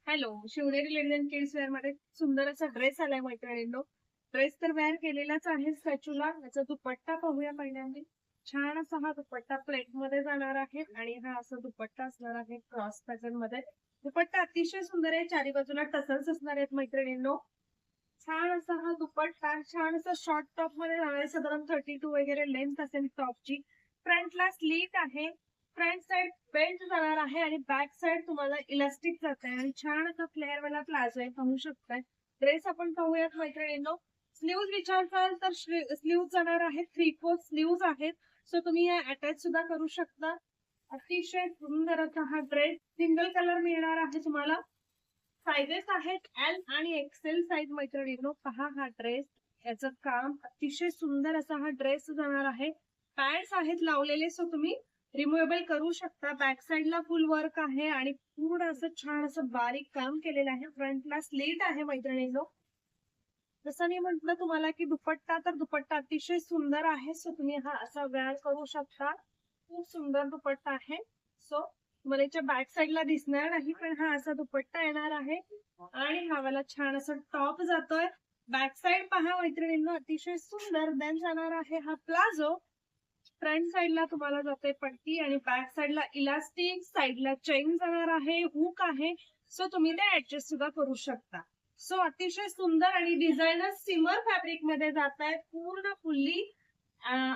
Hello, Shivneri ladies kids wear मध्ये सुंदर असा ड्रेस आलाय मैत्रिणींनो. ड्रेस तर वेअर केलेलाच आहे स्टॅच्यूला. याचा दुपट्टा पाहूया पहिल्यांदा. छान असा हा दुपट्टा प्लेट मध्ये जाणार आहे आणि हा असा दुपट्टा असणार आहे क्रॉस पॅटर्न मध्ये. दुपट्टा अतिशय सुंदर आहे, चारी बाजूला टसल्स असणार आहेत मैत्रिणींनो. छान असा हा दुपट्टा, छान असा शॉर्ट टॉप मध्ये जाणार, साधारण 32 वगैरे लेंथ असेल टॉपची. फ्रंटला स्लीट आहे, फ्रंट साइड बेल्ट जाणार आहे आणि बॅक साइड तुम्हाला इलास्टिक जात आहे आणि छान असा फ्लेअर वाला प्लाझो आहे, पाहू शकताय. ड्रेस आपण पाहूयात मैत्रिणींनो. स्लीव्ह विचारताल तर स्लीव्ह जाणार आहेत, 3/4 स्लीव्ह आहेत. सो तुम्ही या अटॅच सुद्धा करू शकता. अतिशय सुंदर असा हा ड्रेस, सिंगल कलर मिळणार आहे तुम्हाला. साइजेस आहेत एल आणि एक्सेल साइज मैत्रिणींनो. पहा हा ड्रेस, याचं काम अतिशय सुंदर असा हा ड्रेस जाणार आहे. पॅड्स आहेत लावलेले, सो तुम्ही रिमुवेबल करू शकता. बॅक साइडला फुल वर्क आहे आणि पूर्ण असं छान असं बारीक काम केलेलं आहे. फ्रंटला स्लीट आहे मैत्रिणींनो. जसं मी म्हंटल तुम्हाला की दुपट्टा, तर दुपट्टा अतिशय सुंदर आहे, सो तुम्ही हा असा वेअर करू शकता. खूप सुंदर दुपट्टा आहे. सो तुम्हाला याच्या बॅक साइडला दिसणार नाही, पण हा असा दुपट्टा येणार आहे आणि हा वाला छान असा टॉप जातोय. बॅक साइड पहा मैत्रिणींनो, अतिशय सुंदर. देन जाणार आहे हा प्लाझो. फ्रंट साइडला तुम्हाला जाते पट्टी आणि बॅक साइडला इलास्टिक, साइडला चेन जाणार आहे, हुक आहे. सो तुम्ही ते ऍडजस्ट सुद्धा करू शकता. सो अतिशय सुंदर आणि डिझायनर सिमर फॅब्रिक मध्ये जात आहे, पूर्ण फुल्ली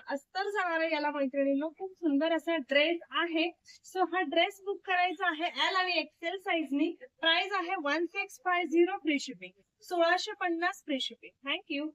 अस्तर जाणार आहे याला मैत्रिणींनो. खूप सुंदर असा ड्रेस आहे. सो हा ड्रेस बुक करायचा आहे एल आणि एक्सेल साइजनी. प्राइस आहे 1650 free shipping, 1650 free shipping. Thank you.